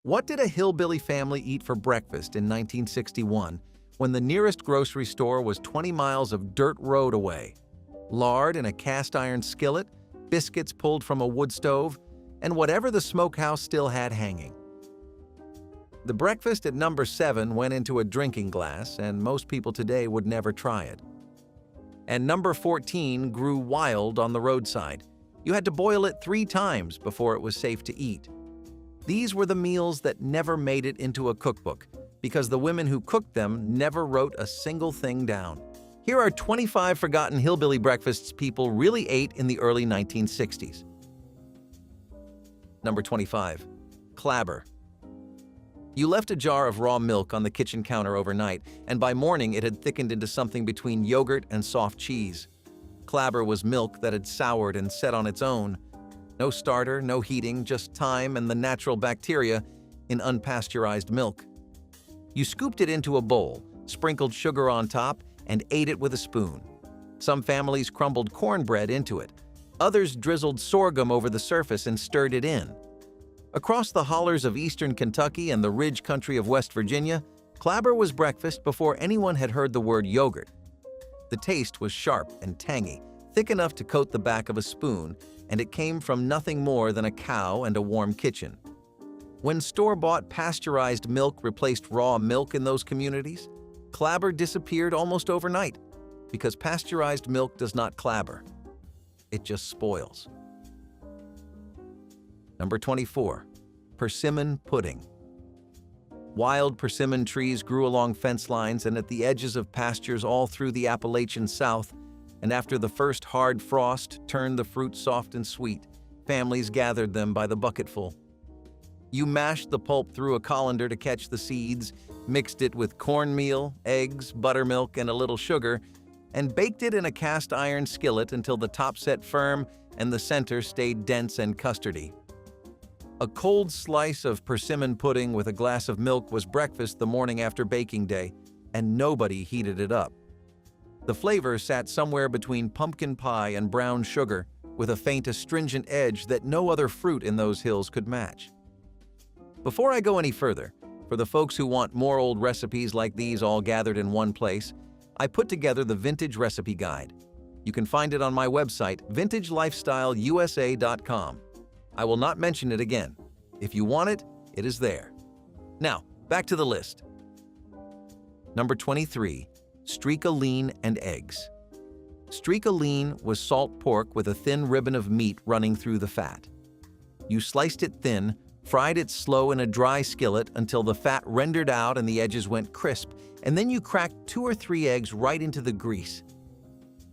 What did a hillbilly family eat for breakfast in 1961 when the nearest grocery store was 20 miles of dirt road away? Lard in a cast iron skillet, biscuits pulled from a wood stove, and whatever the smokehouse still had hanging. The breakfast at number 7 went into a drinking glass, and most people today would never try it. And number 14 grew wild on the roadside. You had to boil it 3 times before it was safe to eat. These were the meals that never made it into a cookbook because the women who cooked them never wrote a single thing down. Here are 25 forgotten hillbilly breakfasts people really ate in the early 1960s. Number 25. Clabber. You left a jar of raw milk on the kitchen counter overnight, and by morning it had thickened into something between yogurt and soft cheese. Clabber was milk that had soured and set on its own. No starter, no heating, just time and the natural bacteria in unpasteurized milk. You scooped it into a bowl, sprinkled sugar on top, and ate it with a spoon. Some families crumbled cornbread into it. Others drizzled sorghum over the surface and stirred it in. Across the hollers of eastern Kentucky and the ridge country of West Virginia, clabber was breakfast before anyone had heard the word yogurt. The taste was sharp and tangy, thick enough to coat the back of a spoon, and it came from nothing more than a cow and a warm kitchen. When store-bought pasteurized milk replaced raw milk in those communities, clabber disappeared almost overnight because pasteurized milk does not clabber. It just spoils. Number 24. Persimmon pudding. Wild persimmon trees grew along fence lines and at the edges of pastures all through the Appalachian South, and after the first hard frost turned the fruit soft and sweet, families gathered them by the bucketful. You mashed the pulp through a colander to catch the seeds, mixed it with cornmeal, eggs, buttermilk, and a little sugar, and baked it in a cast iron skillet until the top set firm and the center stayed dense and custardy. A cold slice of persimmon pudding with a glass of milk was breakfast the morning after baking day, and nobody heated it up. The flavor sat somewhere between pumpkin pie and brown sugar, with a faint astringent edge that no other fruit in those hills could match. Before I go any further, for the folks who want more old recipes like these all gathered in one place, I put together the Vintage Recipe Guide. You can find it on my website, vintagelifestyleusa.com. I will not mention it again. If you want it, it is there. Now, back to the list. Number 23. Streak-a lean and eggs. Streak-a lean was salt pork with a thin ribbon of meat running through the fat. You sliced it thin, fried it slow in a dry skillet until the fat rendered out and the edges went crisp, and then you cracked 2 or 3 eggs right into the grease.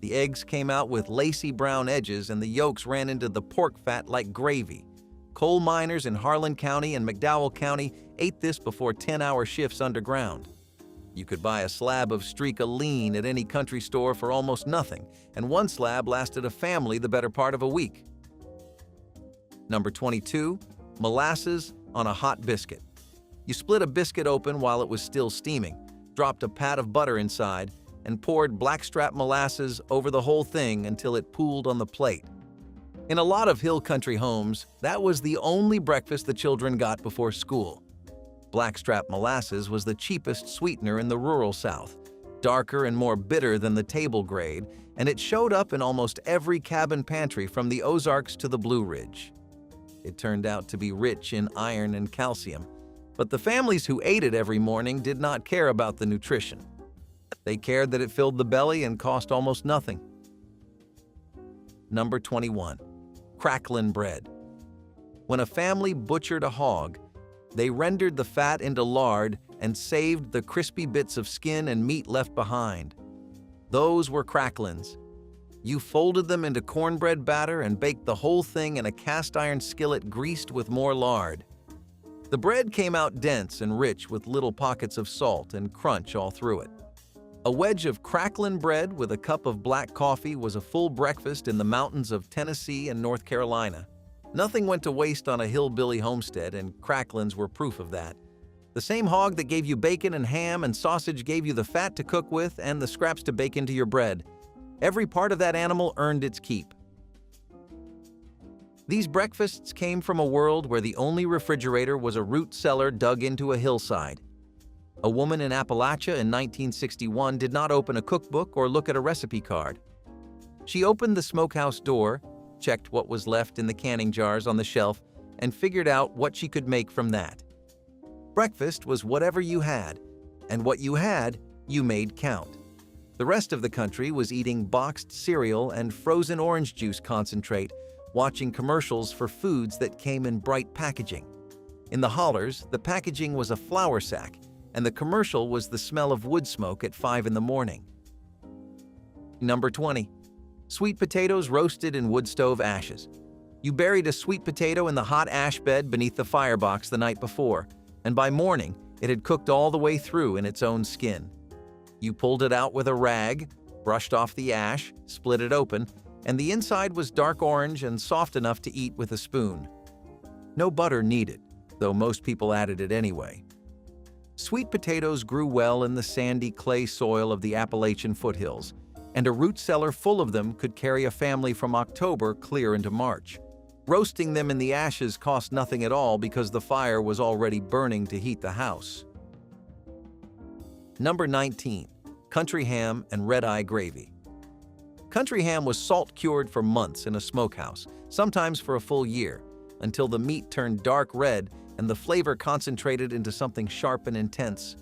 The eggs came out with lacy brown edges and the yolks ran into the pork fat like gravy. Coal miners in Harlan County and McDowell County ate this before 10-hour shifts underground. You could buy a slab of streak-a lean at any country store for almost nothing, and one slab lasted a family the better part of a week. Number 22. Molasses on a hot biscuit. You split a biscuit open while it was still steaming, dropped a pat of butter inside, and poured blackstrap molasses over the whole thing until it pooled on the plate. In a lot of hill country homes, that was the only breakfast the children got before school. Blackstrap molasses was the cheapest sweetener in the rural South, darker and more bitter than the table grade, and it showed up in almost every cabin pantry from the Ozarks to the Blue Ridge. It turned out to be rich in iron and calcium, but the families who ate it every morning did not care about the nutrition. They cared that it filled the belly and cost almost nothing. Number 21. Cracklin' bread. When a family butchered a hog, they rendered the fat into lard and saved the crispy bits of skin and meat left behind. Those were cracklins. You folded them into cornbread batter and baked the whole thing in a cast iron skillet greased with more lard. The bread came out dense and rich with little pockets of salt and crunch all through it. A wedge of cracklin' bread with a cup of black coffee was a full breakfast in the mountains of Tennessee and North Carolina. Nothing went to waste on a hillbilly homestead, and cracklins were proof of that. The same hog that gave you bacon and ham and sausage gave you the fat to cook with and the scraps to bake into your bread. Every part of that animal earned its keep. These breakfasts came from a world where the only refrigerator was a root cellar dug into a hillside. A woman in Appalachia in 1961 did not open a cookbook or look at a recipe card. She opened the smokehouse door, checked what was left in the canning jars on the shelf, and figured out what she could make from that. Breakfast was whatever you had, and what you had, you made count. The rest of the country was eating boxed cereal and frozen orange juice concentrate, watching commercials for foods that came in bright packaging. In the hollers, the packaging was a flour sack, and the commercial was the smell of wood smoke at 5 in the morning. Number 20. Sweet potatoes roasted in wood stove ashes. You buried a sweet potato in the hot ash bed beneath the firebox the night before, and by morning, it had cooked all the way through in its own skin. You pulled it out with a rag, brushed off the ash, split it open, and the inside was dark orange and soft enough to eat with a spoon. No butter needed, though most people added it anyway. Sweet potatoes grew well in the sandy clay soil of the Appalachian foothills, and a root cellar full of them could carry a family from October clear into March. Roasting them in the ashes cost nothing at all because the fire was already burning to heat the house. Number 19. Country ham and red-eye gravy. Country ham was salt-cured for months in a smokehouse, sometimes for a full year, until the meat turned dark red and the flavor concentrated into something sharp and intense.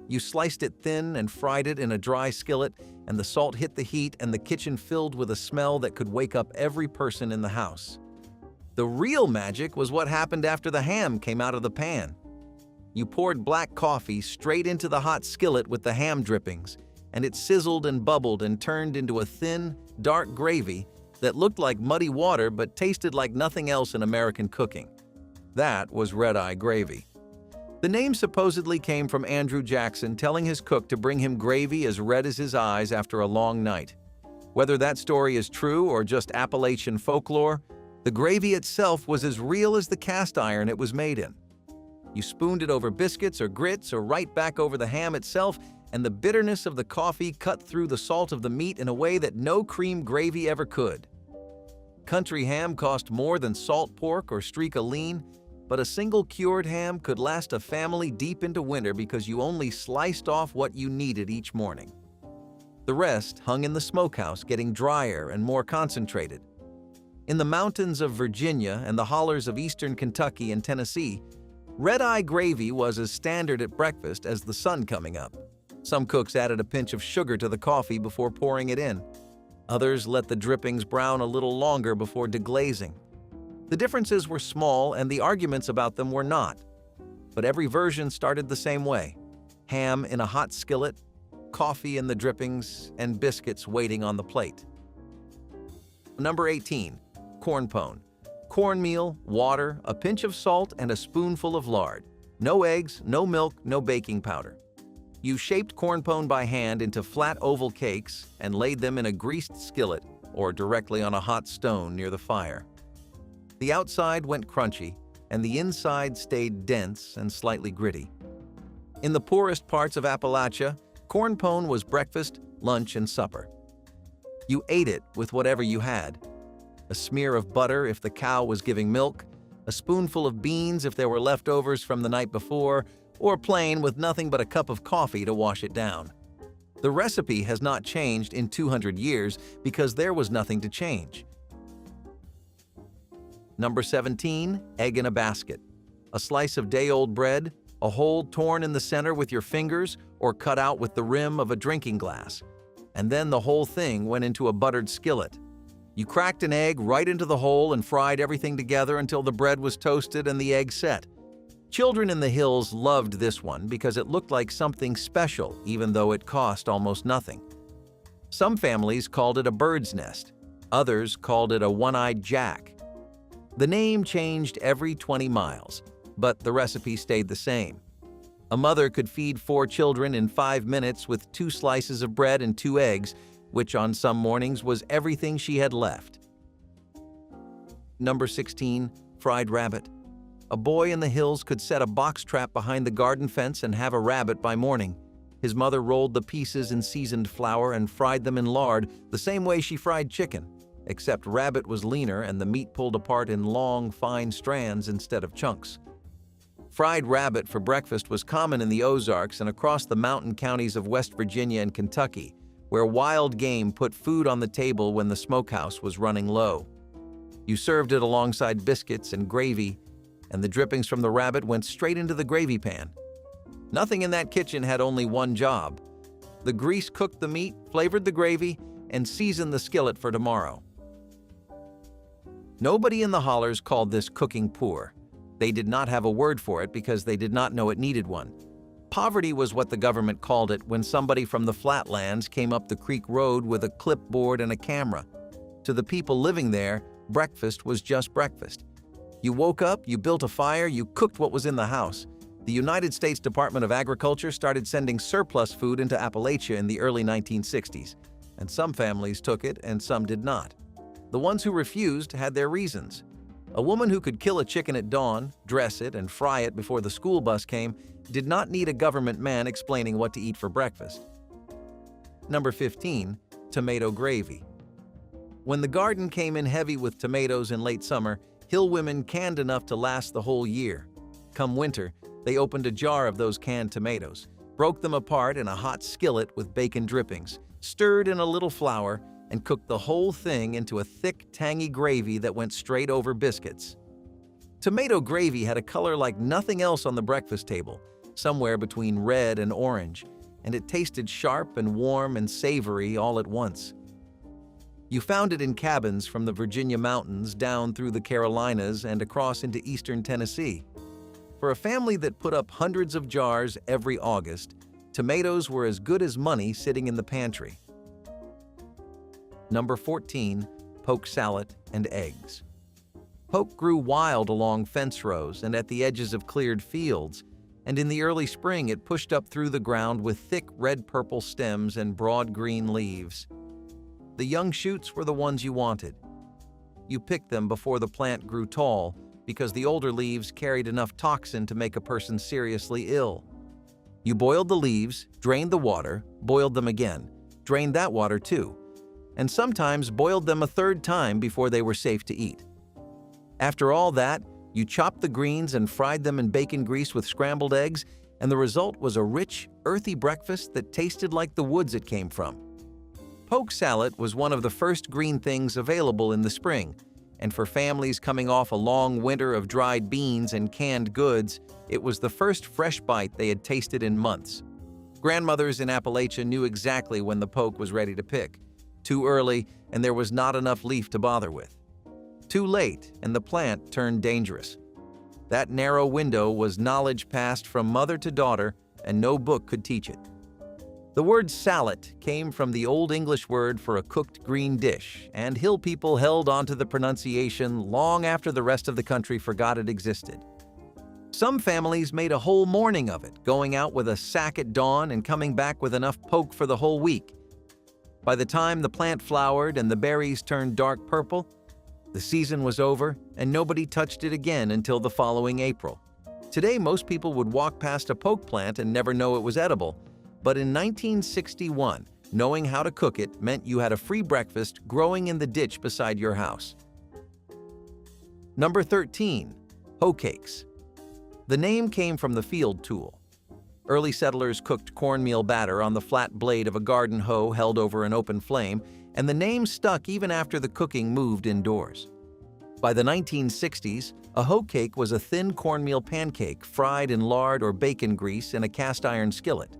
You sliced it thin and fried it in a dry skillet, and the salt hit the heat and the kitchen filled with a smell that could wake up every person in the house. The real magic was what happened after the ham came out of the pan. You poured black coffee straight into the hot skillet with the ham drippings, and it sizzled and bubbled and turned into a thin, dark gravy that looked like muddy water but tasted like nothing else in American cooking. That was red-eye gravy. The name supposedly came from Andrew Jackson telling his cook to bring him gravy as red as his eyes after a long night. Whether that story is true or just Appalachian folklore, the gravy itself was as real as the cast iron it was made in. You spooned it over biscuits or grits or right back over the ham itself, and the bitterness of the coffee cut through the salt of the meat in a way that no cream gravy ever could. Country ham cost more than salt pork or streak a lean, but a single cured ham could last a family deep into winter because you only sliced off what you needed each morning. The rest hung in the smokehouse, getting drier and more concentrated. In the mountains of Virginia and the hollers of eastern Kentucky and Tennessee, red-eye gravy was as standard at breakfast as the sun coming up. Some cooks added a pinch of sugar to the coffee before pouring it in. Others let the drippings brown a little longer before deglazing. The differences were small and the arguments about them were not. But every version started the same way: ham in a hot skillet, coffee in the drippings, and biscuits waiting on the plate. Number 18. Corn pone. Cornmeal, water, a pinch of salt, and a spoonful of lard. No eggs, no milk, no baking powder. You shaped corn pone by hand into flat oval cakes and laid them in a greased skillet or directly on a hot stone near the fire. The outside went crunchy, and the inside stayed dense and slightly gritty. In the poorest parts of Appalachia, corn pone was breakfast, lunch, and supper. You ate it with whatever you had: a smear of butter if the cow was giving milk, a spoonful of beans if there were leftovers from the night before, or plain with nothing but a cup of coffee to wash it down. The recipe has not changed in 200 years because there was nothing to change. Number 17. Egg in a basket. A slice of day-old bread, a hole torn in the center with your fingers or cut out with the rim of a drinking glass. And then the whole thing went into a buttered skillet. You cracked an egg right into the hole and fried everything together until the bread was toasted and the egg set. Children in the hills loved this one because it looked like something special, even though it cost almost nothing. Some families called it a bird's nest. Others called it a one-eyed jack. The name changed every 20 miles, but the recipe stayed the same. A mother could feed 4 children in 5 minutes with 2 slices of bread and 2 eggs, which on some mornings was everything she had left. Number 16. Fried rabbit. A boy in the hills could set a box trap behind the garden fence and have a rabbit by morning. His mother rolled the pieces in seasoned flour and fried them in lard the same way she fried chicken. except rabbit was leaner and the meat pulled apart in long, fine strands instead of chunks. Fried rabbit for breakfast was common in the Ozarks and across the mountain counties of West Virginia and Kentucky, where wild game put food on the table when the smokehouse was running low. You served it alongside biscuits and gravy, and the drippings from the rabbit went straight into the gravy pan. Nothing in that kitchen had only one job. The grease cooked the meat, flavored the gravy, and seasoned the skillet for tomorrow. Nobody in the hollers called this cooking poor. They did not have a word for it because they did not know it needed one. Poverty was what the government called it when somebody from the flatlands came up the creek road with a clipboard and a camera. To the people living there, breakfast was just breakfast. You woke up, you built a fire, you cooked what was in the house. The United States Department of Agriculture started sending surplus food into Appalachia in the early 1960s, and some families took it and some did not. The ones who refused had their reasons. A woman who could kill a chicken at dawn, dress it, and fry it before the school bus came did not need a government man explaining what to eat for breakfast. Number 15, tomato gravy. When the garden came in heavy with tomatoes in late summer, Hill women canned enough to last the whole year. Come winter, they opened a jar of those canned tomatoes, broke them apart in a hot skillet with bacon drippings, stirred in a little flour, and cooked the whole thing into a thick, tangy gravy that went straight over biscuits. Tomato gravy had a color like nothing else on the breakfast table, somewhere between red and orange, and it tasted sharp and warm and savory all at once. You found it in cabins from the Virginia mountains down through the Carolinas and across into eastern Tennessee. For a family that put up hundreds of jars every August, tomatoes were as good as money sitting in the pantry. Number 14, poke salad and eggs. Poke grew wild along fence rows and at the edges of cleared fields, and in the early spring it pushed up through the ground with thick red-purple stems and broad green leaves. The young shoots were the ones you wanted. You picked them before the plant grew tall because the older leaves carried enough toxin to make a person seriously ill. You boiled the leaves, drained the water, boiled them again, drained that water too, and sometimes boiled them a third time before they were safe to eat. After all that, you chopped the greens and fried them in bacon grease with scrambled eggs, and the result was a rich, earthy breakfast that tasted like the woods it came from. Poke salad was one of the first green things available in the spring, and for families coming off a long winter of dried beans and canned goods, it was the first fresh bite they had tasted in months. Grandmothers in Appalachia knew exactly when the poke was ready to pick. Too early, and there was not enough leaf to bother with. Too late, and the plant turned dangerous. That narrow window was knowledge passed from mother to daughter, and no book could teach it. The word salad came from the Old English word for a cooked green dish, and Hill people held onto the pronunciation long after the rest of the country forgot it existed. Some families made a whole morning of it, going out with a sack at dawn and coming back with enough poke for the whole week. By the time the plant flowered and the berries turned dark purple, the season was over and nobody touched it again until the following April. Today, most people would walk past a poke plant and never know it was edible. But in 1961, knowing how to cook it meant you had a free breakfast growing in the ditch beside your house. Number 13, hoe cakes. The name came from the field tool. Early settlers cooked cornmeal batter on the flat blade of a garden hoe held over an open flame, and the name stuck even after the cooking moved indoors. By the 1960s, a hoe cake was a thin cornmeal pancake fried in lard or bacon grease in a cast iron skillet.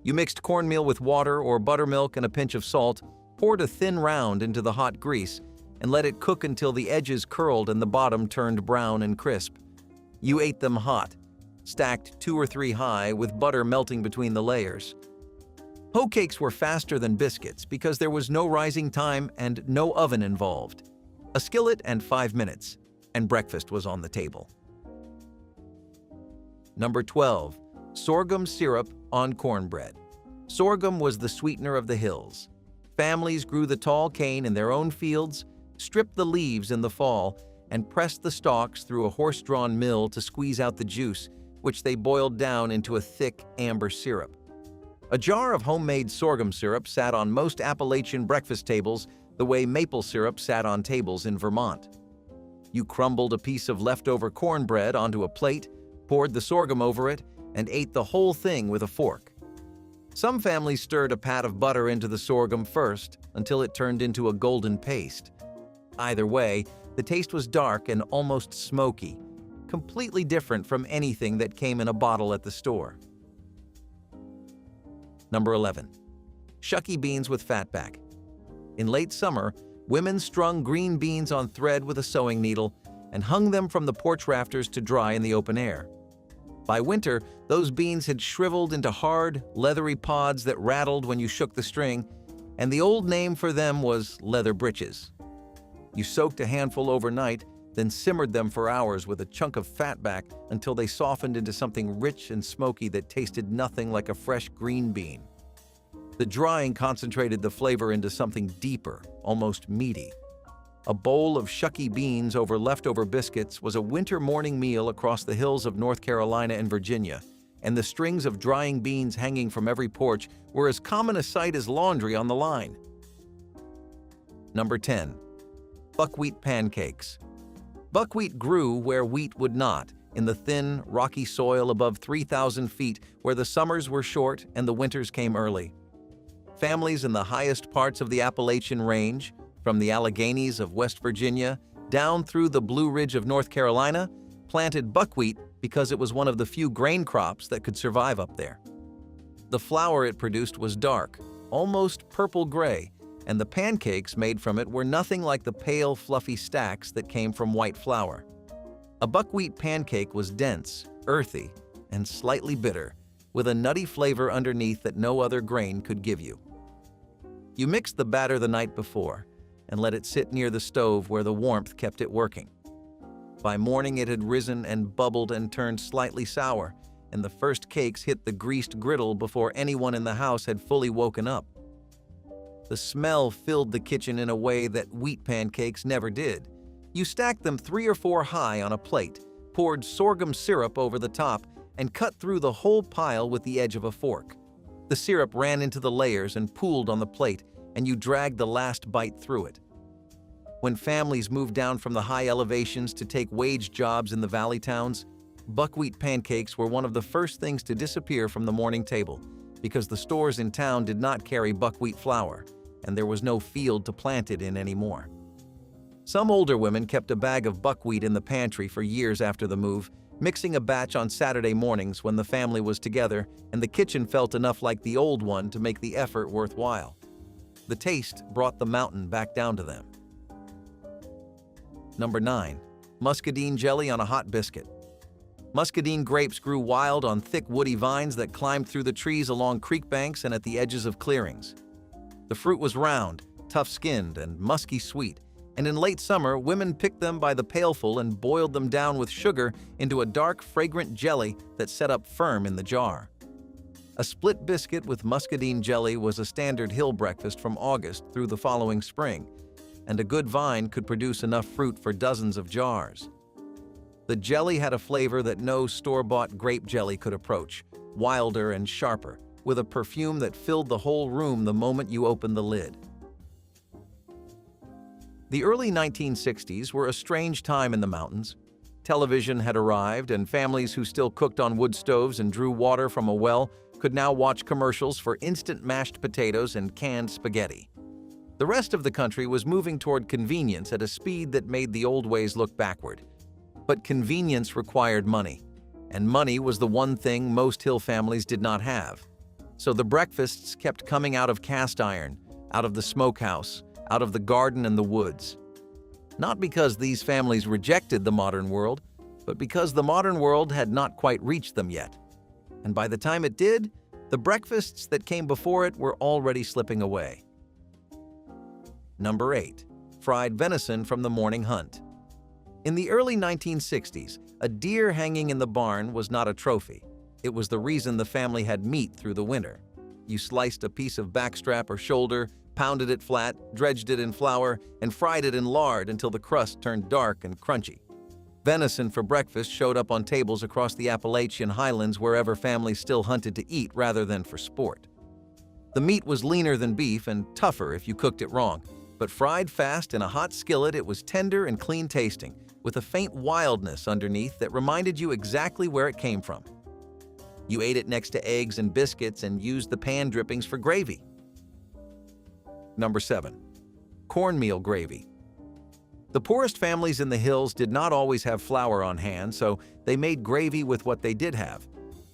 You mixed cornmeal with water or buttermilk and a pinch of salt, poured a thin round into the hot grease, and let it cook until the edges curled and the bottom turned brown and crisp. You ate them hot, stacked 2 or 3 high with butter melting between the layers. Hoe cakes were faster than biscuits because there was no rising time and no oven involved. A skillet and 5 minutes, and breakfast was on the table. Number 12, sorghum syrup on cornbread. Sorghum was the sweetener of the hills. Families grew the tall cane in their own fields, stripped the leaves in the fall, and pressed the stalks through a horse-drawn mill to squeeze out the juice, which they boiled down into a thick amber syrup. A jar of homemade sorghum syrup sat on most Appalachian breakfast tables the way maple syrup sat on tables in Vermont. You crumbled a piece of leftover cornbread onto a plate, poured the sorghum over it, and ate the whole thing with a fork. Some families stirred a pat of butter into the sorghum first until it turned into a golden paste. Either way, the taste was dark and almost smoky, completely different from anything that came in a bottle at the store. Number 11. Shucky beans with fatback. In late summer, women strung green beans on thread with a sewing needle and hung them from the porch rafters to dry in the open air. By winter, those beans had shriveled into hard, leathery pods that rattled when you shook the string, and the old name for them was leather britches. You soaked a handful overnight, then simmered them for hours with a chunk of fatback until they softened into something rich and smoky that tasted nothing like a fresh green bean. The drying concentrated the flavor into something deeper, almost meaty. A bowl of shucky beans over leftover biscuits was a winter morning meal across the hills of North Carolina and Virginia, and the strings of drying beans hanging from every porch were as common a sight as laundry on the line. Number 10. Buckwheat pancakes. Buckwheat grew where wheat would not, in the thin, rocky soil above 3,000 feet where the summers were short and the winters came early. Families in the highest parts of the Appalachian Range, from the Alleghenies of West Virginia down through the Blue Ridge of North Carolina, planted buckwheat because it was one of the few grain crops that could survive up there. The flour it produced was dark, almost purple-gray, and the pancakes made from it were nothing like the pale, fluffy stacks that came from white flour. A buckwheat pancake was dense, earthy, and slightly bitter, with a nutty flavor underneath that no other grain could give you. You mixed the batter the night before and let it sit near the stove where the warmth kept it working. By morning it had risen and bubbled and turned slightly sour, and the first cakes hit the greased griddle before anyone in the house had fully woken up. The smell filled the kitchen in a way that wheat pancakes never did. You stacked them 3 or 4 high on a plate, poured sorghum syrup over the top, and cut through the whole pile with the edge of a fork. The syrup ran into the layers and pooled on the plate, and you dragged the last bite through it. When families moved down from the high elevations to take wage jobs in the valley towns, buckwheat pancakes were one of the first things to disappear from the morning table because the stores in town did not carry buckwheat flour, and there was no field to plant it in anymore. Some older women kept a bag of buckwheat in the pantry for years after the move, mixing a batch on Saturday mornings when the family was together and the kitchen felt enough like the old one to make the effort worthwhile. The taste brought the mountain back down to them. Number 9. Muscadine jelly on a hot biscuit. Muscadine grapes grew wild on thick woody vines that climbed through the trees along creek banks and at the edges of clearings. The fruit was round, tough-skinned, and musky sweet, and in late summer, women picked them by the pailful and boiled them down with sugar into a dark, fragrant jelly that set up firm in the jar. A split biscuit with muscadine jelly was a standard hill breakfast from August through the following spring, and a good vine could produce enough fruit for dozens of jars. The jelly had a flavor that no store-bought grape jelly could approach, wilder and sharper, with a perfume that filled the whole room the moment you opened the lid. The early 1960s were a strange time in the mountains. Television had arrived, and families who still cooked on wood stoves and drew water from a well could now watch commercials for instant mashed potatoes and canned spaghetti. The rest of the country was moving toward convenience at a speed that made the old ways look backward. But convenience required money, and money was the one thing most hill families did not have. So the breakfasts kept coming out of cast iron, out of the smokehouse, out of the garden and the woods. Not because these families rejected the modern world, but because the modern world had not quite reached them yet. And by the time it did, the breakfasts that came before it were already slipping away. Number 8. Fried venison from the morning hunt. In the early 1960s, a deer hanging in the barn was not a trophy. It was the reason the family had meat through the winter. You sliced a piece of backstrap or shoulder, pounded it flat, dredged it in flour, and fried it in lard until the crust turned dark and crunchy. Venison for breakfast showed up on tables across the Appalachian highlands wherever families still hunted to eat rather than for sport. The meat was leaner than beef and tougher if you cooked it wrong, But fried fast in a hot skillet, it was tender and clean tasting, with a faint wildness underneath that reminded you exactly where it came from. You ate it next to eggs and biscuits and used the pan drippings for gravy. Number 7. Cornmeal gravy. The poorest families in the hills did not always have flour on hand, so they made gravy with what they did have.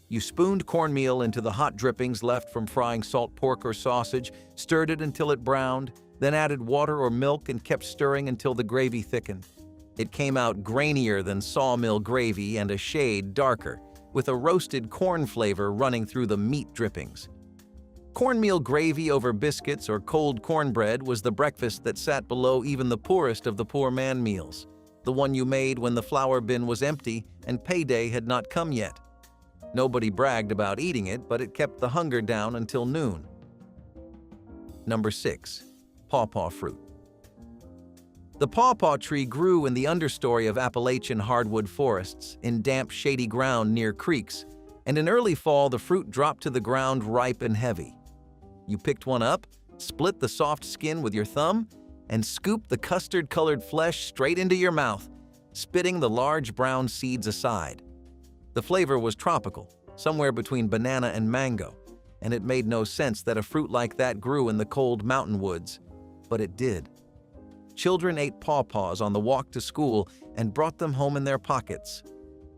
You spooned cornmeal into the hot drippings left from frying salt pork or sausage, stirred it until it browned, then added water or milk and kept stirring until the gravy thickened. It came out grainier than sawmill gravy and a shade darker, with a roasted corn flavor running through the meat drippings. Cornmeal gravy over biscuits or cold cornbread was the breakfast that sat below even the poorest of the poor man meals, the one you made when the flour bin was empty and payday had not come yet. Nobody bragged about eating it, but it kept the hunger down until noon. Number 6. Pawpaw fruit. The pawpaw tree grew in the understory of Appalachian hardwood forests, in damp, shady ground near creeks, and in early fall the fruit dropped to the ground ripe and heavy. You picked one up, split the soft skin with your thumb, and scooped the custard-colored flesh straight into your mouth, spitting the large brown seeds aside. The flavor was tropical, somewhere between banana and mango, and it made no sense that a fruit like that grew in the cold mountain woods, but it did. Children ate pawpaws on the walk to school and brought them home in their pockets.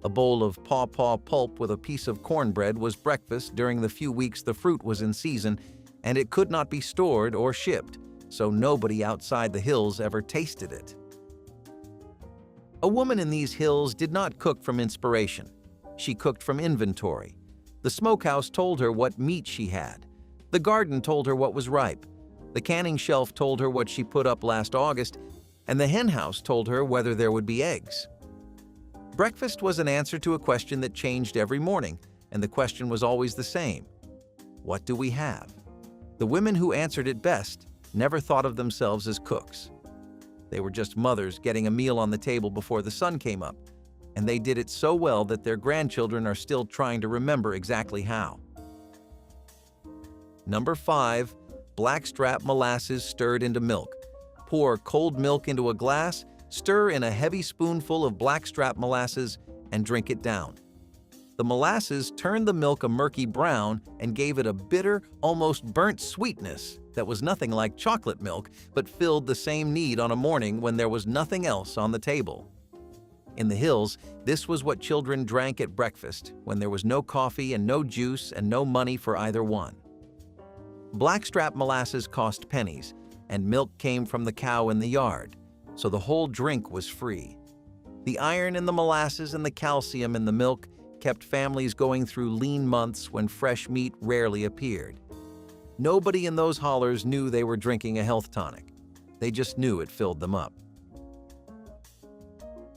A bowl of pawpaw pulp with a piece of cornbread was breakfast during the few weeks the fruit was in season, and it could not be stored or shipped, so nobody outside the hills ever tasted it. A woman in these hills did not cook from inspiration. She cooked from inventory. The smokehouse told her what meat she had. The garden told her what was ripe. The canning shelf told her what she put up last August, and the hen house told her whether there would be eggs. Breakfast was an answer to a question that changed every morning, and the question was always the same. What do we have? The women who answered it best never thought of themselves as cooks. They were just mothers getting a meal on the table before the sun came up, and they did it so well that their grandchildren are still trying to remember exactly how. Number 5. Blackstrap molasses stirred into milk. Pour cold milk into a glass, stir in a heavy spoonful of blackstrap molasses, and drink it down. The molasses turned the milk a murky brown and gave it a bitter, almost burnt sweetness that was nothing like chocolate milk, but filled the same need on a morning when there was nothing else on the table. In the hills, this was what children drank at breakfast when there was no coffee and no juice and no money for either one. Blackstrap molasses cost pennies, and milk came from the cow in the yard, so the whole drink was free. The iron in the molasses and the calcium in the milk kept families going through lean months when fresh meat rarely appeared. Nobody in those hollers knew they were drinking a health tonic. They just knew it filled them up.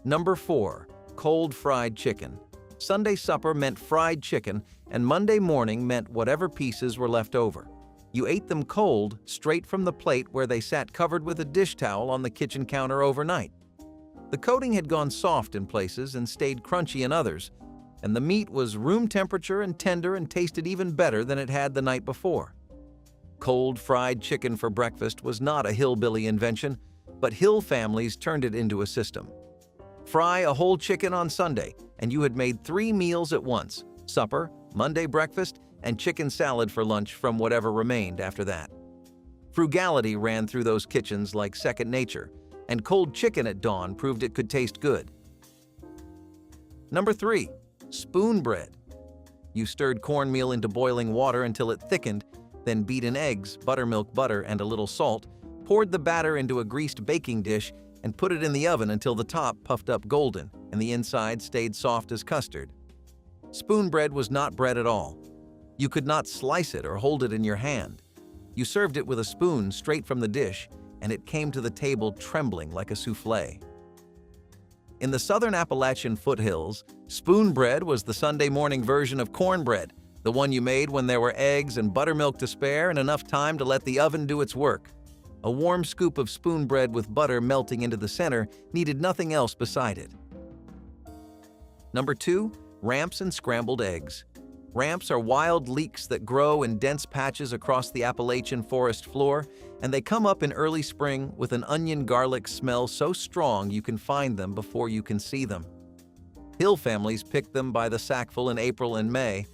Number 4. Cold fried chicken. Sunday supper meant fried chicken, and Monday morning meant whatever pieces were left over. You ate them cold, straight from the plate where they sat covered with a dish towel on the kitchen counter overnight. The coating had gone soft in places and stayed crunchy in others, and the meat was room temperature and tender and tasted even better than it had the night before. Cold fried chicken for breakfast was not a hillbilly invention, but hill families turned it into a system. Fry a whole chicken on Sunday, and you had made 3 meals at once: supper, Monday breakfast, and chicken salad for lunch from whatever remained after that. Frugality ran through those kitchens like second nature, and cold chicken at dawn proved it could taste good. Number 3. Spoon bread. You stirred cornmeal into boiling water until it thickened, then beat in eggs, buttermilk butter, and a little salt, poured the batter into a greased baking dish, and put it in the oven until the top puffed up golden and the inside stayed soft as custard. Spoon bread was not bread at all. You could not slice it or hold it in your hand. You served it with a spoon straight from the dish, and it came to the table trembling like a souffle. In the southern Appalachian foothills, spoon bread was the Sunday morning version of cornbread, the one you made when there were eggs and buttermilk to spare and enough time to let the oven do its work. A warm scoop of spoon bread with butter melting into the center needed nothing else beside it. Number 2. Ramps and scrambled eggs. Ramps are wild leeks that grow in dense patches across the Appalachian forest floor, and they come up in early spring with an onion garlic smell so strong you can find them before you can see them. Hill families picked them by the sackful in April and May,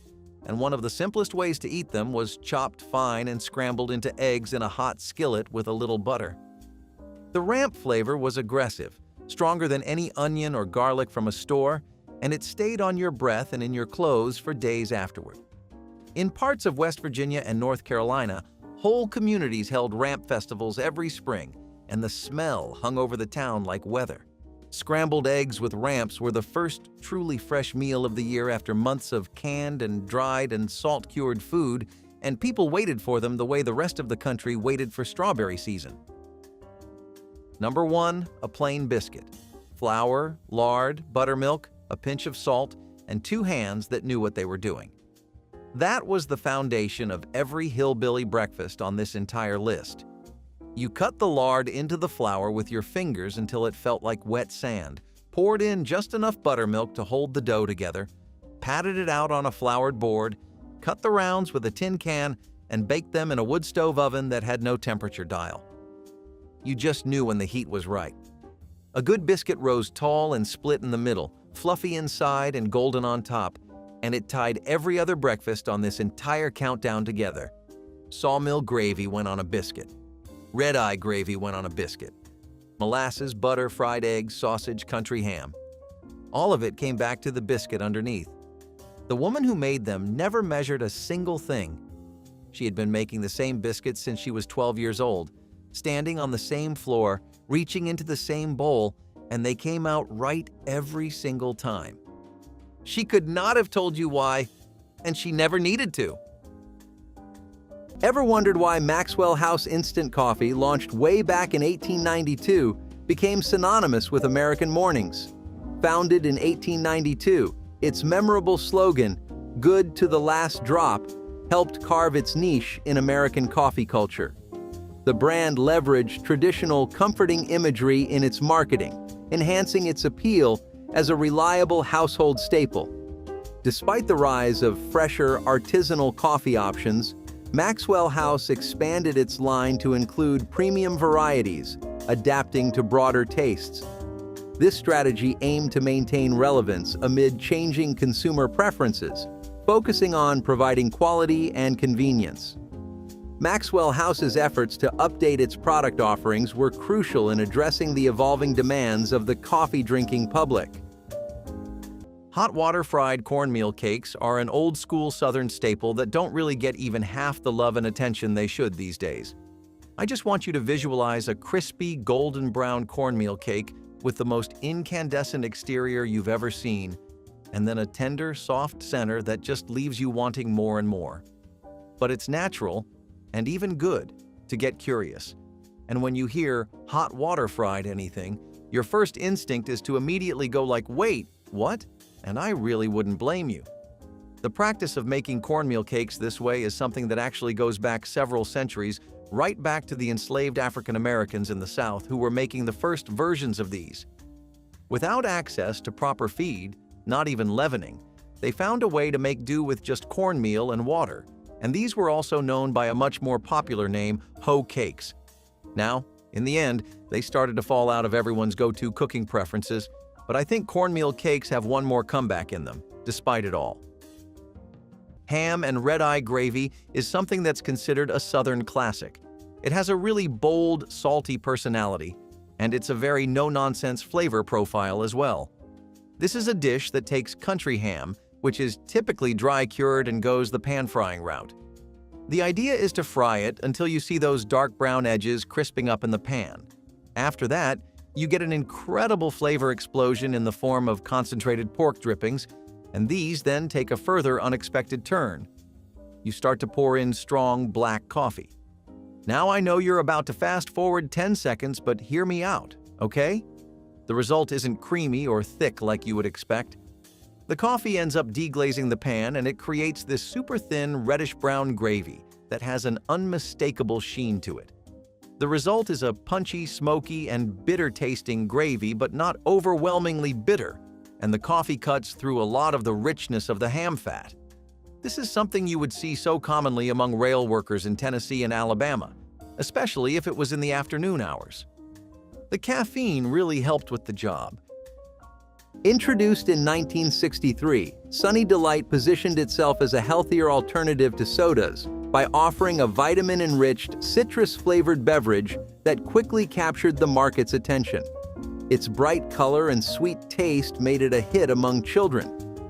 and one of the simplest ways to eat them was chopped fine and scrambled into eggs in a hot skillet with a little butter. The ramp flavor was aggressive, stronger than any onion or garlic from a store, and it stayed on your breath and in your clothes for days afterward. In parts of West Virginia and North Carolina, whole communities held ramp festivals every spring, and the smell hung over the town like weather. Scrambled eggs with ramps were the first truly fresh meal of the year after months of canned and dried and salt-cured food, and people waited for them the way the rest of the country waited for strawberry season. Number 1, a plain biscuit. Flour, lard, buttermilk, a pinch of salt, and 2 hands that knew what they were doing. That was the foundation of every hillbilly breakfast on this entire list. You cut the lard into the flour with your fingers until it felt like wet sand, poured in just enough buttermilk to hold the dough together, patted it out on a floured board, cut the rounds with a tin can, and baked them in a wood stove oven that had no temperature dial. You just knew when the heat was right. A good biscuit rose tall and split in the middle, fluffy inside and golden on top, and it tied every other breakfast on this entire countdown together. Sawmill gravy went on a biscuit. Red-eye gravy went on a biscuit. Molasses, butter, fried eggs, sausage, country ham. All of it came back to the biscuit underneath. The woman who made them never measured a single thing. She had been making the same biscuits since she was 12 years old, standing on the same floor, reaching into the same bowl, and they came out right every single time. She could not have told you why, and she never needed to. Ever wondered why Maxwell House Instant Coffee, launched way back in 1892, became synonymous with American mornings? Founded in 1892, its memorable slogan, "Good to the last drop," helped carve its niche in American coffee culture. The brand leveraged traditional, comforting imagery in its marketing, enhancing its appeal as a reliable household staple. Despite the rise of fresher, artisanal coffee options, Maxwell House expanded its line to include premium varieties, adapting to broader tastes. This strategy aimed to maintain relevance amid changing consumer preferences, focusing on providing quality and convenience. Maxwell House's efforts to update its product offerings were crucial in addressing the evolving demands of the coffee-drinking public. Hot water fried cornmeal cakes are an old-school Southern staple that don't really get even half the love and attention they should these days. I just want you to visualize a crispy, golden brown cornmeal cake with the most incandescent exterior you've ever seen, and then a tender, soft center that just leaves you wanting more and more. But it's natural, and even good, to get curious. And when you hear hot water fried anything, your first instinct is to immediately go like, wait, what? And I really wouldn't blame you. The practice of making cornmeal cakes this way is something that actually goes back several centuries, right back to the enslaved African Americans in the South who were making the first versions of these. Without access to proper feed, not even leavening, they found a way to make do with just cornmeal and water, and these were also known by a much more popular name, hoe cakes. Now, in the end, they started to fall out of everyone's go-to cooking preferences, but I think cornmeal cakes have one more comeback in them, despite it all. Ham and red-eye gravy is something that's considered a Southern classic. It has a really bold, salty personality, and it's a very no-nonsense flavor profile as well. This is a dish that takes country ham, which is typically dry-cured and goes the pan-frying route. The idea is to fry it until you see those dark brown edges crisping up in the pan. After that, you get an incredible flavor explosion in the form of concentrated pork drippings, and these then take a further unexpected turn. You start to pour in strong black coffee. Now I know you're about to fast forward 10 seconds, but hear me out, okay? The result isn't creamy or thick like you would expect. The coffee ends up deglazing the pan, and it creates this super thin reddish-brown gravy that has an unmistakable sheen to it. The result is a punchy, smoky, and bitter-tasting gravy, but not overwhelmingly bitter, and the coffee cuts through a lot of the richness of the ham fat. This is something you would see so commonly among rail workers in Tennessee and Alabama. especially if it was in the afternoon hours. The caffeine really helped with the job. Introduced in 1963, Sunny Delight positioned itself as a healthier alternative to sodas by offering a vitamin-enriched, citrus-flavored beverage that quickly captured the market's attention. Its bright color and sweet taste made it a hit among children,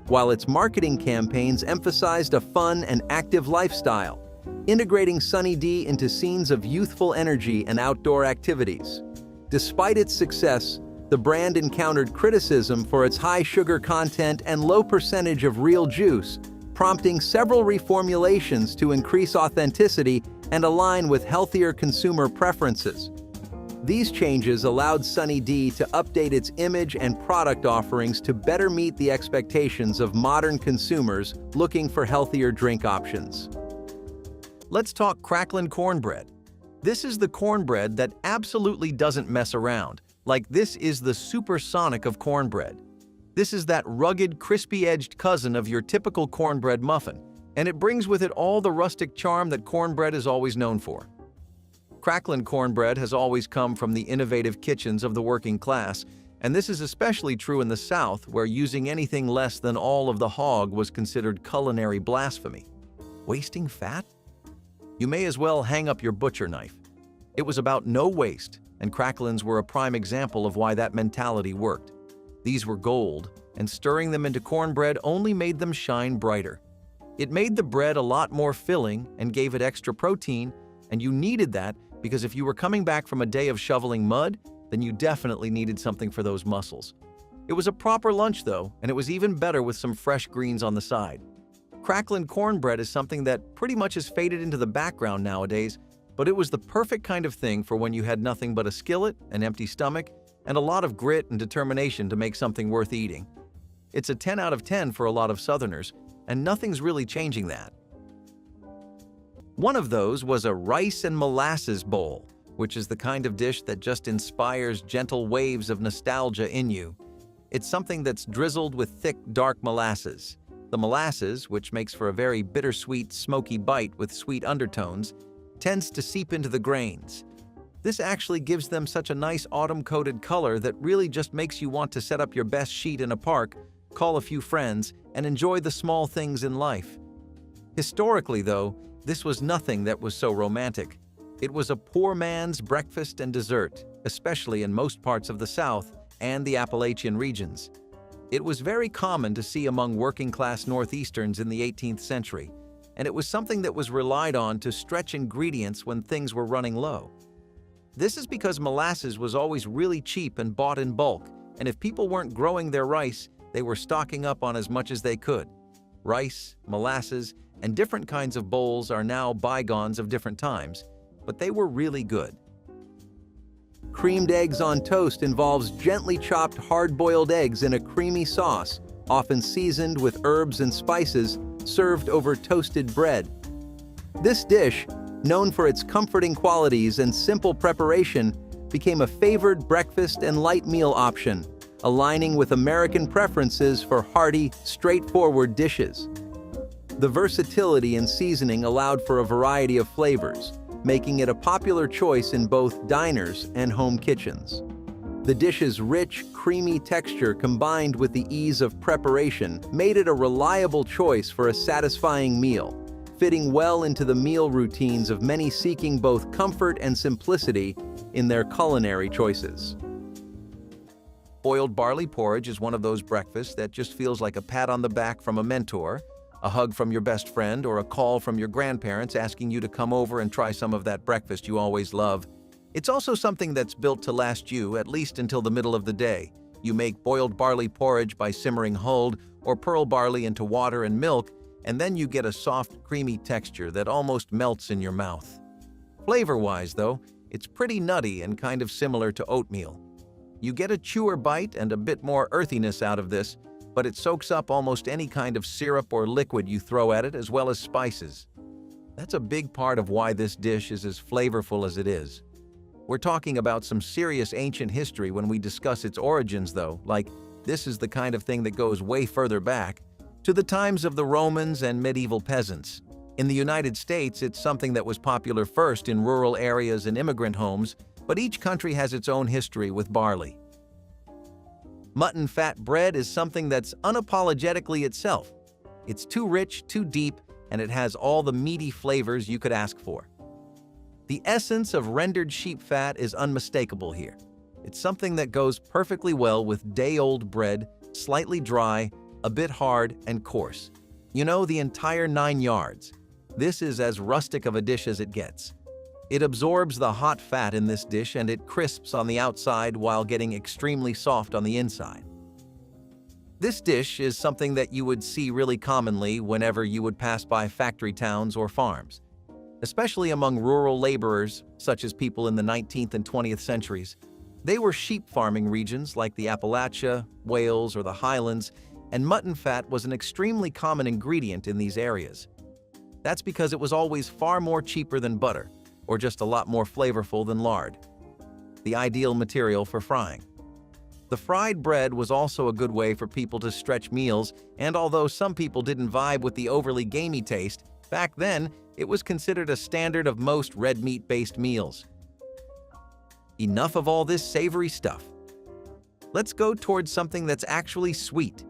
while its marketing campaigns emphasized a fun and active lifestyle, integrating Sunny D into scenes of youthful energy and outdoor activities. Despite its success, the brand encountered criticism for its high sugar content and low percentage of real juice, prompting several reformulations to increase authenticity and align with healthier consumer preferences. These changes allowed Sunny D to update its image and product offerings to better meet the expectations of modern consumers looking for healthier drink options. Let's talk Cracklin' Cornbread. This is the cornbread that absolutely doesn't mess around. Like, this is the supersonic of cornbread. This is that rugged, crispy-edged cousin of your typical cornbread muffin, and it brings with it all the rustic charm that cornbread is always known for. Cracklin' cornbread has always come from the innovative kitchens of the working class, and this is especially true in the South, where using anything less than all of the hog was considered culinary blasphemy. Wasting fat? You may as well hang up your butcher knife. It was about no waste, and cracklins were a prime example of why that mentality worked. These were gold, and stirring them into cornbread only made them shine brighter. It made the bread a lot more filling and gave it extra protein, and you needed that because if you were coming back from a day of shoveling mud, then you definitely needed something for those muscles. It was a proper lunch though, and it was even better with some fresh greens on the side. Cracklin' cornbread is something that pretty much has faded into the background nowadays, but it was the perfect kind of thing for when you had nothing but a skillet, an empty stomach, and a lot of grit and determination to make something worth eating. It's a 10 out of 10 for a lot of Southerners, and nothing's really changing that. One of those was a rice and molasses bowl, which is the kind of dish that just inspires gentle waves of nostalgia in you. It's something that's drizzled with thick, dark molasses. The molasses, which makes for a very bittersweet, smoky bite with sweet undertones, tends to seep into the grains. This actually gives them such a nice autumn-coated color that really just makes you want to set up your best sheet in a park, call a few friends, and enjoy the small things in life. Historically, though, this was nothing that was so romantic. It was a poor man's breakfast and dessert, especially in most parts of the South and the Appalachian regions. It was very common to see among working-class Northeasterns in the 18th century, and it was something that was relied on to stretch ingredients when things were running low. This is because molasses was always really cheap and bought in bulk, and if people weren't growing their rice, they were stocking up on as much as they could. Rice, molasses, and different kinds of bowls are now bygones of different times, but they were really good. Creamed eggs on toast involves gently chopped hard-boiled eggs in a creamy sauce, often seasoned with herbs and spices, served over toasted bread. This dish, known for its comforting qualities and simple preparation, became a favored breakfast and light meal option, aligning with American preferences for hearty, straightforward dishes. The versatility in seasoning allowed for a variety of flavors, making it a popular choice in both diners and home kitchens. The dish's rich, creamy texture combined with the ease of preparation made it a reliable choice for a satisfying meal, fitting well into the meal routines of many seeking both comfort and simplicity in their culinary choices. Boiled barley porridge is one of those breakfasts that just feels like a pat on the back from a mentor, a hug from your best friend, or a call from your grandparents asking you to come over and try some of that breakfast you always love. It's also something that's built to last you at least until the middle of the day. You make boiled barley porridge by simmering hulled or pearl barley into water and milk, and then you get a soft, creamy texture that almost melts in your mouth. Flavor-wise, though, it's pretty nutty and kind of similar to oatmeal. You get a chewer bite and a bit more earthiness out of this, but it soaks up almost any kind of syrup or liquid you throw at it, as well as spices. That's a big part of why this dish is as flavorful as it is. We're talking about some serious ancient history when we discuss its origins, though, like this is the kind of thing that goes way further back, to the times of the Romans and medieval peasants. In the United States, it's something that was popular first in rural areas and immigrant homes, but each country has its own history with barley. Mutton fat bread is something that's unapologetically itself. It's too rich, too deep, and it has all the meaty flavors you could ask for. The essence of rendered sheep fat is unmistakable here. It's something that goes perfectly well with day-old bread, slightly dry, a bit hard, and coarse. You know, the entire 9 yards. This is as rustic of a dish as it gets. It absorbs the hot fat in this dish and it crisps on the outside while getting extremely soft on the inside. This dish is something that you would see really commonly whenever you would pass by factory towns or farms, especially among rural laborers, such as people in the 19th and 20th centuries. They were sheep farming regions like the Appalachia, Wales, or the Highlands, and mutton fat was an extremely common ingredient in these areas. That's because it was always far more cheaper than butter, or just a lot more flavorful than lard. The ideal material for frying. The fried bread was also a good way for people to stretch meals, and although some people didn't vibe with the overly gamey taste, back then it was considered a standard of most red meat-based meals. Enough of all this savory stuff. Let's go towards something that's actually sweet.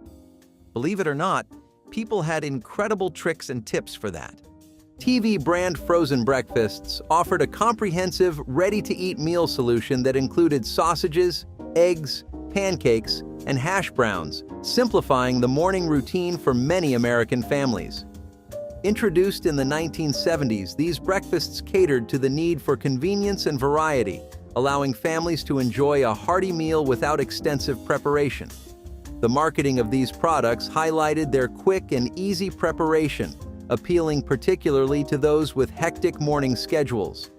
Believe it or not, people had incredible tricks and tips for that. TV brand frozen breakfasts offered a comprehensive, ready-to-eat meal solution that included sausages, eggs, pancakes, and hash browns, simplifying the morning routine for many American families. Introduced in the 1970s, these breakfasts catered to the need for convenience and variety, allowing families to enjoy a hearty meal without extensive preparation. The marketing of these products highlighted their quick and easy preparation, appealing particularly to those with hectic morning schedules.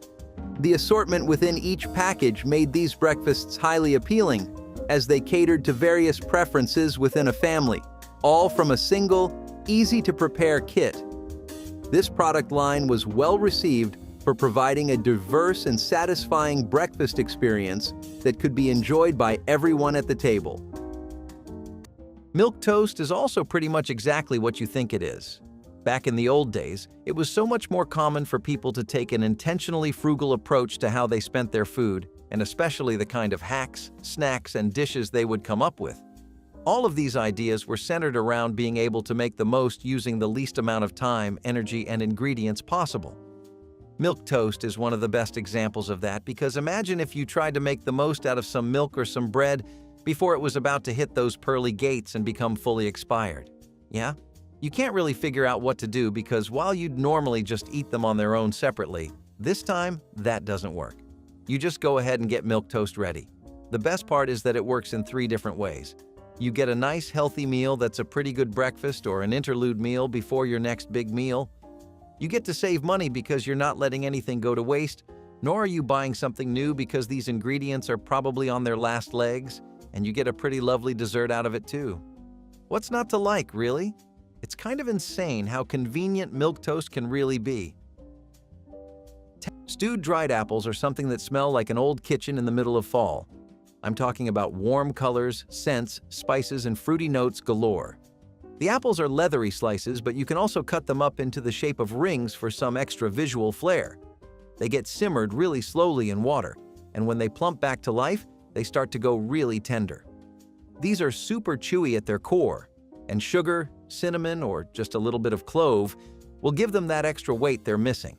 The assortment within each package made these breakfasts highly appealing, as they catered to various preferences within a family, all from a single, easy-to-prepare kit. This product line was well received for providing a diverse and satisfying breakfast experience that could be enjoyed by everyone at the table. Milk toast is also pretty much exactly what you think it is. Back in the old days, it was so much more common for people to take an intentionally frugal approach to how they spent their food, and especially the kind of hacks, snacks, and dishes they would come up with. All of these ideas were centered around being able to make the most using the least amount of time, energy, and ingredients possible. Milk toast is one of the best examples of that, because imagine if you tried to make the most out of some milk or some bread before it was about to hit those pearly gates and become fully expired. Yeah? You can't really figure out what to do, because while you'd normally just eat them on their own separately, this time that doesn't work. You just go ahead and get milk toast ready. The best part is that it works in 3 different ways. You get a nice healthy meal that's a pretty good breakfast or an interlude meal before your next big meal. You get to save money because you're not letting anything go to waste, nor are you buying something new because these ingredients are probably on their last legs, and you get a pretty lovely dessert out of it too. What's not to like, really? It's kind of insane how convenient milk toast can really be. Stewed dried apples are something that smell like an old kitchen in the middle of fall. I'm talking about warm colors, scents, spices, and fruity notes galore. The apples are leathery slices, but you can also cut them up into the shape of rings for some extra visual flair. They get simmered really slowly in water, and when they plump back to life, they start to go really tender. These are super chewy at their core, and sugar, cinnamon, or just a little bit of clove will give them that extra weight they're missing.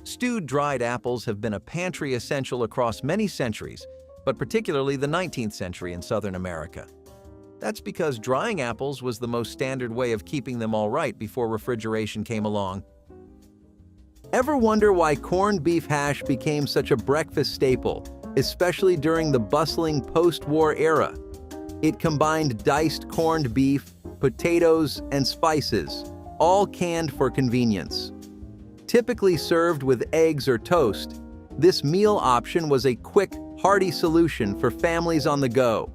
Stewed dried apples have been a pantry essential across many centuries, but particularly the 19th century in Southern America. That's because drying apples was the most standard way of keeping them all right before refrigeration came along. Ever wonder why corned beef hash became such a breakfast staple, especially during the bustling post-war era? It combined diced corned beef, potatoes, and spices, all canned for convenience. Typically served with eggs or toast, this meal option was a quick, hearty solution for families on the go.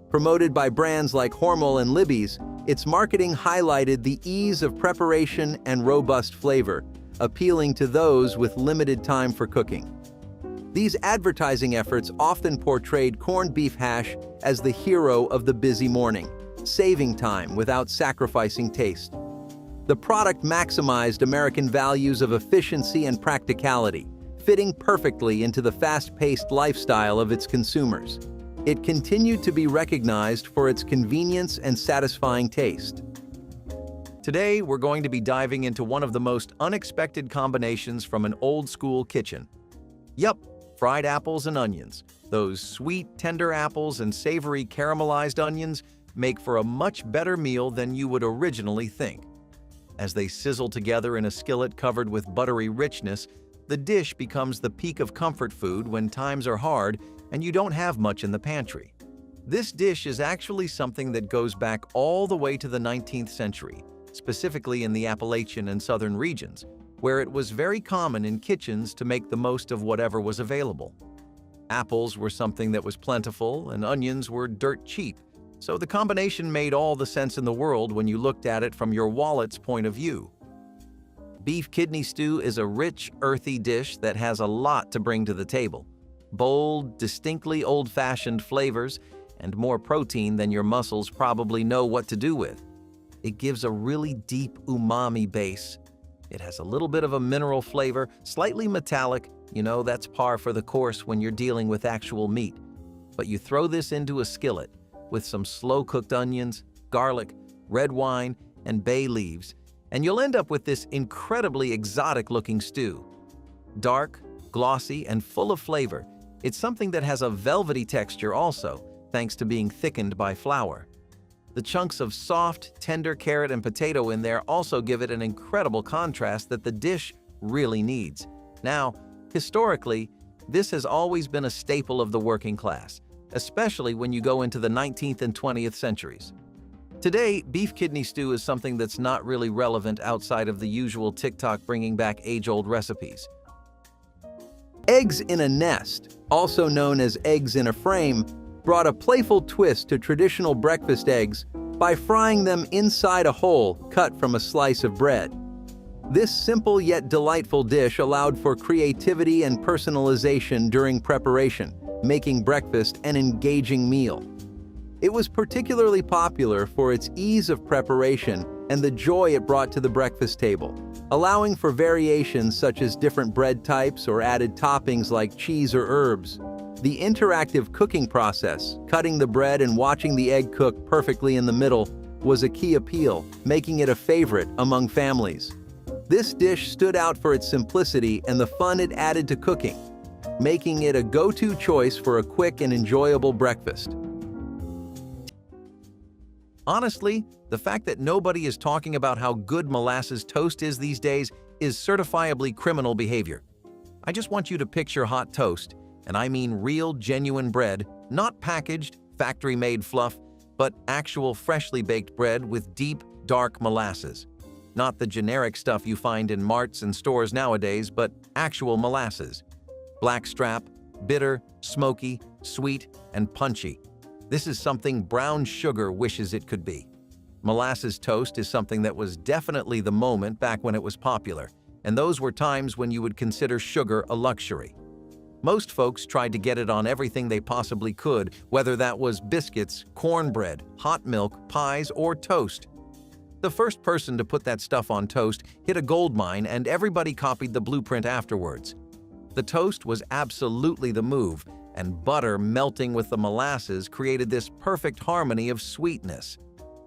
Promoted by brands like Hormel and Libby's, its marketing highlighted the ease of preparation and robust flavor, appealing to those with limited time for cooking. These advertising efforts often portrayed corned beef hash as the hero of the busy morning, saving time without sacrificing taste. The product maximized American values of efficiency and practicality, fitting perfectly into the fast-paced lifestyle of its consumers. It continued to be recognized for its convenience and satisfying taste. Today, we're going to be diving into one of the most unexpected combinations from an old-school kitchen. Yup, fried apples and onions. Those sweet, tender apples and savory caramelized onions make for a much better meal than you would originally think. As they sizzle together in a skillet covered with buttery richness, the dish becomes the peak of comfort food when times are hard and you don't have much in the pantry. This dish is actually something that goes back all the way to the 19th century, specifically in the Appalachian and southern regions, where it was very common in kitchens to make the most of whatever was available. Apples were something that was plentiful and onions were dirt cheap, so the combination made all the sense in the world when you looked at it from your wallet's point of view. Beef kidney stew is a rich, earthy dish that has a lot to bring to the table. Bold, distinctly old-fashioned flavors and more protein than your muscles probably know what to do with. It gives a really deep umami base. It has a little bit of a mineral flavor, slightly metallic. You know, that's par for the course when you're dealing with actual meat. But you throw this into a skillet with some slow-cooked onions, garlic, red wine, and bay leaves, and you'll end up with this incredibly exotic-looking stew. Dark, glossy, and full of flavor, it's something that has a velvety texture also, thanks to being thickened by flour. The chunks of soft, tender carrot and potato in there also give it an incredible contrast that the dish really needs. Now, historically, this has always been a staple of the working class, especially when you go into the 19th and 20th centuries. Today, beef kidney stew is something that's not really relevant outside of the usual TikTok bringing back age-old recipes. Eggs in a nest, also known as eggs in a frame, brought a playful twist to traditional breakfast eggs by frying them inside a hole cut from a slice of bread. This simple yet delightful dish allowed for creativity and personalization during preparation, making breakfast an engaging meal. It was particularly popular for its ease of preparation and the joy it brought to the breakfast table, allowing for variations such as different bread types or added toppings like cheese or herbs. The interactive cooking process, cutting the bread and watching the egg cook perfectly in the middle, was a key appeal, making it a favorite among families. This dish stood out for its simplicity and the fun it added to cooking, making it a go-to choice for a quick and enjoyable breakfast. Honestly, the fact that nobody is talking about how good molasses toast is these days is certifiably criminal behavior. I just want you to picture hot toast, and I mean real, genuine bread, not packaged, factory-made fluff, but actual freshly baked bread with deep, dark molasses. Not the generic stuff you find in marts and stores nowadays, but actual molasses. Blackstrap, bitter, smoky, sweet, and punchy. This is something brown sugar wishes it could be. Molasses toast is something that was definitely the moment back when it was popular, and those were times when you would consider sugar a luxury. Most folks tried to get it on everything they possibly could, whether that was biscuits, cornbread, hot milk, pies, or toast. The first person to put that stuff on toast hit a gold mine, and everybody copied the blueprint afterwards. The toast was absolutely the move, and butter melting with the molasses created this perfect harmony of sweetness.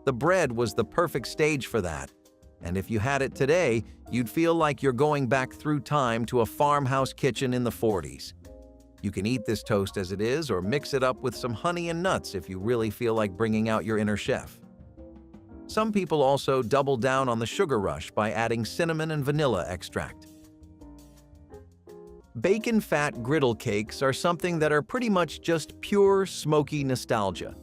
The bread was the perfect stage for that, and if you had it today, you'd feel like you're going back through time to a farmhouse kitchen in the 40s. You can eat this toast as it is or mix it up with some honey and nuts if you really feel like bringing out your inner chef. Some people also double down on the sugar rush by adding cinnamon and vanilla extract. Bacon fat griddle cakes are something that are pretty much just pure, smoky nostalgia.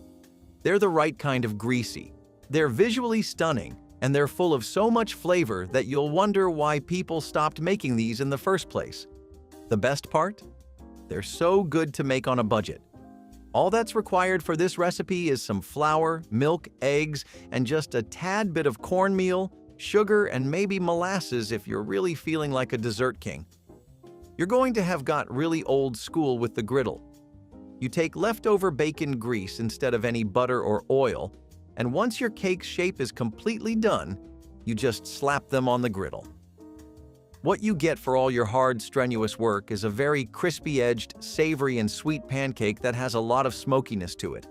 They're the right kind of greasy. They're visually stunning, and they're full of so much flavor that you'll wonder why people stopped making these in the first place. The best part? They're so good to make on a budget. All that's required for this recipe is some flour, milk, eggs, and just a tad bit of cornmeal, sugar, and maybe molasses if you're really feeling like a dessert king. You're going to have got really old school with the griddle. You take leftover bacon grease instead of any butter or oil, and once your cake's shape is completely done, You just slap them on the griddle. What you get for all your hard, strenuous work is a very crispy-edged, savory and sweet pancake that has a lot of smokiness to it.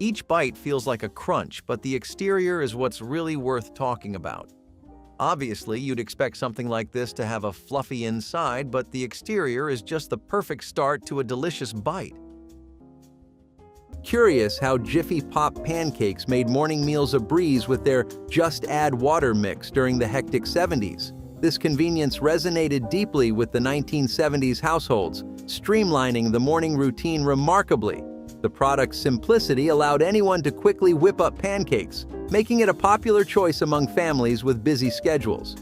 Each bite feels like a crunch, but the exterior is what's really worth talking about. Obviously, you'd expect something like this to have a fluffy inside, but the exterior is just the perfect start to a delicious bite. Curious how Jiffy Pop pancakes made morning meals a breeze with their "just add water" mix during the hectic 70s. This convenience resonated deeply with the 1970s households, streamlining the morning routine remarkably. The product's simplicity allowed anyone to quickly whip up pancakes, making it a popular choice among families with busy schedules.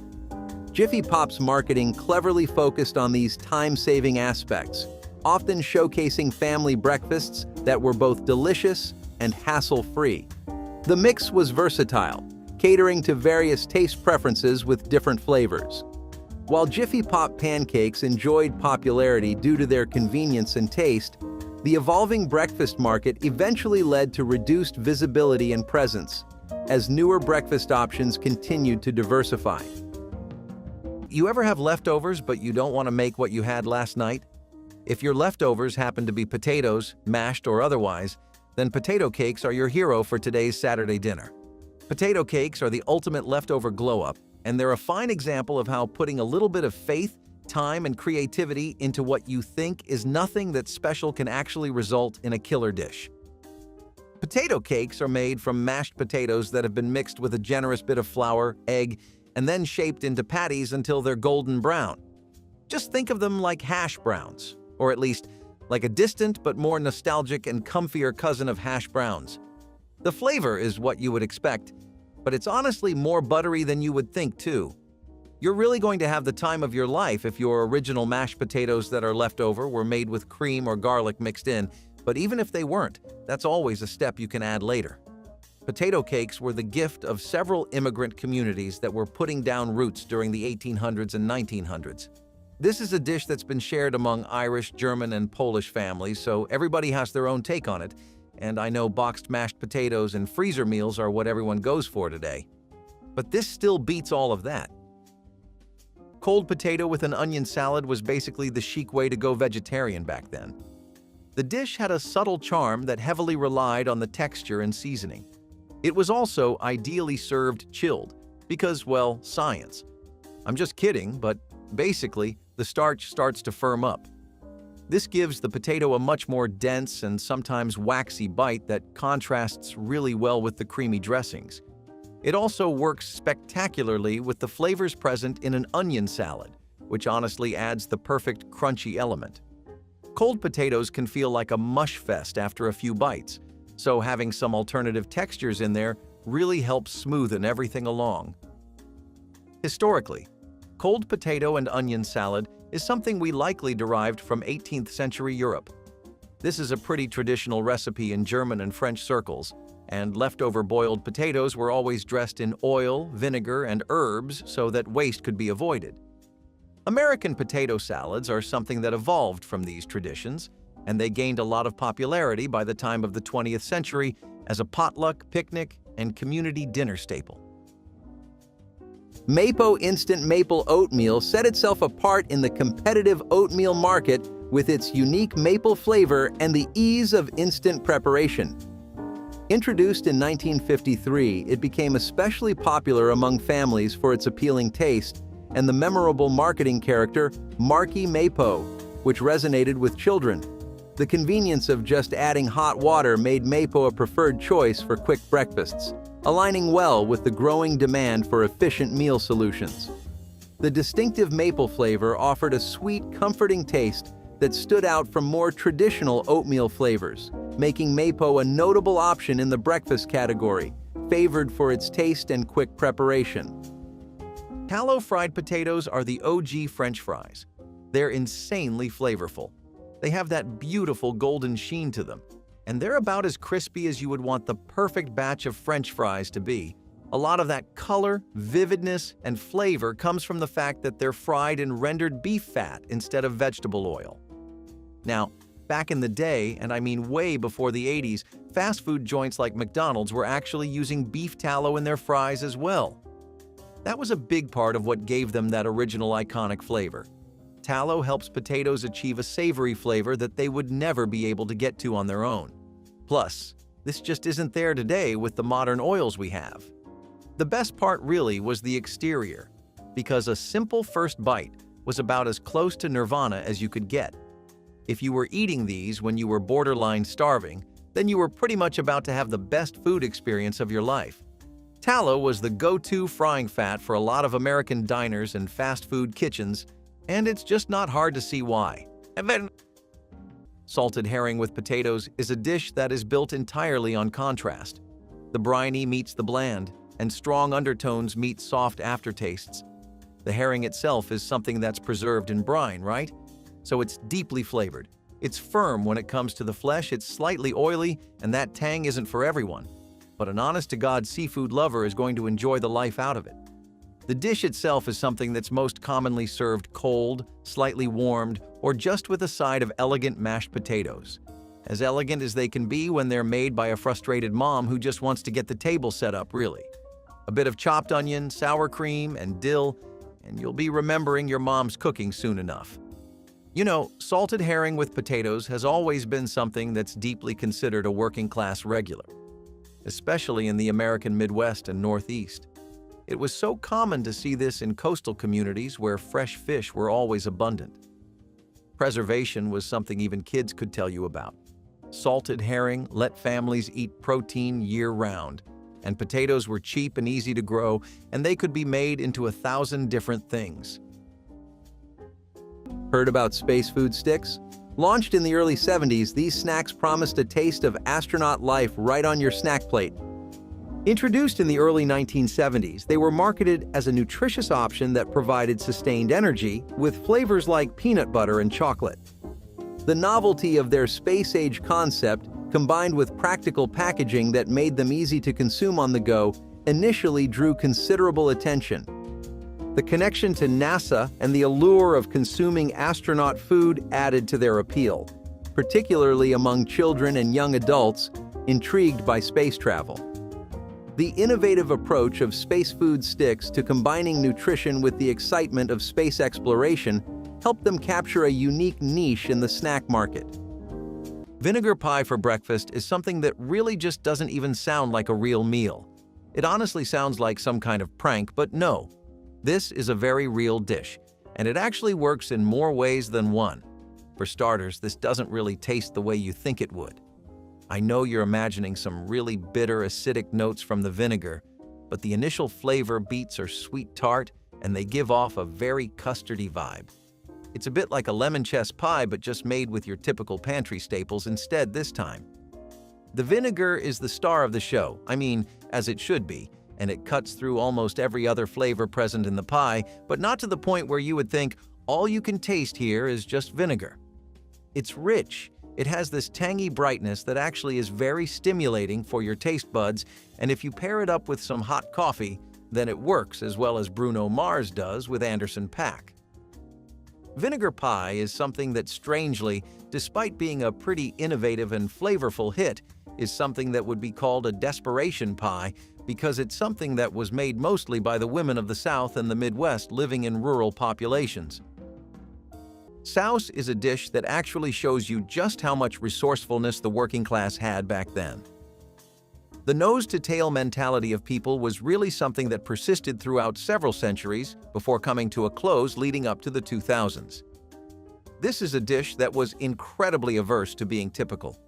Jiffy Pop's marketing cleverly focused on these time-saving aspects, often showcasing family breakfasts that were both delicious and hassle-free. The mix was versatile, catering to various taste preferences with different flavors. While Jiffy Pop pancakes enjoyed popularity due to their convenience and taste, the evolving breakfast market eventually led to reduced visibility and presence, as newer breakfast options continued to diversify. You ever have leftovers but you don't want to make what you had last night? If your leftovers happen to be potatoes, mashed or otherwise, then potato cakes are your hero for today's Saturday dinner. Potato cakes are the ultimate leftover glow-up, and they're a fine example of how putting a little bit of faith, time, and creativity into what you think is nothing that's special can actually result in a killer dish. Potato cakes are made from mashed potatoes that have been mixed with a generous bit of flour, egg, and then shaped into patties until they're golden brown. Just think of them like hash browns, or at least like a distant but more nostalgic and comfier cousin of hash browns. The flavor is what you would expect, but it's honestly more buttery than you would think too. You're really going to have the time of your life if your original mashed potatoes that are left over were made with cream or garlic mixed in, but even if they weren't, that's always a step you can add later. Potato cakes were the gift of several immigrant communities that were putting down roots during the 1800s and 1900s. This is a dish that's been shared among Irish, German, and Polish families, so everybody has their own take on it, and I know boxed mashed potatoes and freezer meals are what everyone goes for today. But this still beats all of that. Cold potato with an onion salad was basically the chic way to go vegetarian back then. The dish had a subtle charm that heavily relied on the texture and seasoning. It was also ideally served chilled, because, well, science. I'm just kidding, but basically, the starch starts to firm up. This gives the potato a much more dense and sometimes waxy bite that contrasts really well with the creamy dressings. It also works spectacularly with the flavors present in an onion salad, which honestly adds the perfect crunchy element. Cold potatoes can feel like a mush fest after a few bites, so having some alternative textures in there really helps smoothen everything along. Historically, cold potato and onion salad is something we likely derived from 18th century Europe. This is a pretty traditional recipe in German and French circles, and leftover boiled potatoes were always dressed in oil, vinegar, and herbs so that waste could be avoided. American potato salads are something that evolved from these traditions, and they gained a lot of popularity by the time of the 20th century as a potluck, picnic, and community dinner staple. Mapo Instant Maple Oatmeal set itself apart in the competitive oatmeal market with its unique maple flavor and the ease of instant preparation. Introduced in 1953, it became especially popular among families for its appealing taste and the memorable marketing character Marky Mapo, which resonated with children. The convenience of just adding hot water made Mapo a preferred choice for quick breakfasts, aligning well with the growing demand for efficient meal solutions. The distinctive maple flavor offered a sweet, comforting taste that stood out from more traditional oatmeal flavors, making Mapo a notable option in the breakfast category, favored for its taste and quick preparation. Tallow fried potatoes are the OG French fries. They're insanely flavorful. They have that beautiful golden sheen to them, and they're about as crispy as you would want the perfect batch of French fries to be. A lot of that color, vividness, and flavor comes from the fact that they're fried in rendered beef fat instead of vegetable oil. Now, back in the day, and I mean way before the 80s, fast food joints like McDonald's were actually using beef tallow in their fries as well. That was a big part of what gave them that original iconic flavor. Tallow helps potatoes achieve a savory flavor that they would never be able to get to on their own. Plus, this just isn't there today with the modern oils we have. The best part really was the exterior, because a simple first bite was about as close to nirvana as you could get. If you were eating these when you were borderline starving, then you were pretty much about to have the best food experience of your life. Tallow was the go-to frying fat for a lot of American diners and fast food kitchens, and it's just not hard to see why. And then, salted herring with potatoes is a dish that is built entirely on contrast. The briny meets the bland, and strong undertones meet soft aftertastes. The herring itself is something that's preserved in brine, right? So it's deeply flavored. It's firm when it comes to the flesh, it's slightly oily, and that tang isn't for everyone. But an honest-to-God seafood lover is going to enjoy the life out of it. The dish itself is something that's most commonly served cold, slightly warmed, or just with a side of elegant mashed potatoes. As elegant as they can be when they're made by a frustrated mom who just wants to get the table set up, really. A bit of chopped onion, sour cream, and dill, and you'll be remembering your mom's cooking soon enough. You know, salted herring with potatoes has always been something that's deeply considered a working-class regular, especially in the American Midwest and Northeast. It was so common to see this in coastal communities where fresh fish were always abundant. Preservation was something even kids could tell you about. Salted herring let families eat protein year-round, and potatoes were cheap and easy to grow, and they could be made into 1,000 different things. Heard about space food sticks? Launched in the early 70s, these snacks promised a taste of astronaut life right on your snack plate. Introduced in the early 1970s, they were marketed as a nutritious option that provided sustained energy, with flavors like peanut butter and chocolate. The novelty of their space-age concept, combined with practical packaging that made them easy to consume on the go, initially drew considerable attention. The connection to NASA and the allure of consuming astronaut food added to their appeal, particularly among children and young adults intrigued by space travel. The innovative approach of space food sticks to combining nutrition with the excitement of space exploration helped them capture a unique niche in the snack market. Vinegar pie for breakfast is something that really just doesn't even sound like a real meal. It honestly sounds like some kind of prank, but no. This is a very real dish, and it actually works in more ways than one. For starters, this doesn't really taste the way you think it would. I know you're imagining some really bitter, acidic notes from the vinegar, but the initial flavor beats are sweet tart, and they give off a very custardy vibe. It's a bit like a lemon chess pie, but just made with your typical pantry staples instead this time. The vinegar is the star of the show, as it should be, and it cuts through almost every other flavor present in the pie, but not to the point where you would think all you can taste here is just vinegar. It's rich. It has this tangy brightness that actually is very stimulating for your taste buds, and if you pair it up with some hot coffee, then it works as well as Bruno Mars does with Anderson .Paak. Vinegar pie is something that strangely, despite being a pretty innovative and flavorful hit, is something that would be called a desperation pie because it's something that was made mostly by the women of the South and the Midwest living in rural populations. Souse is a dish that actually shows you just how much resourcefulness the working class had back then. The nose-to-tail mentality of people was really something that persisted throughout several centuries before coming to a close leading up to the 2000s. This is a dish that was incredibly averse to being typical.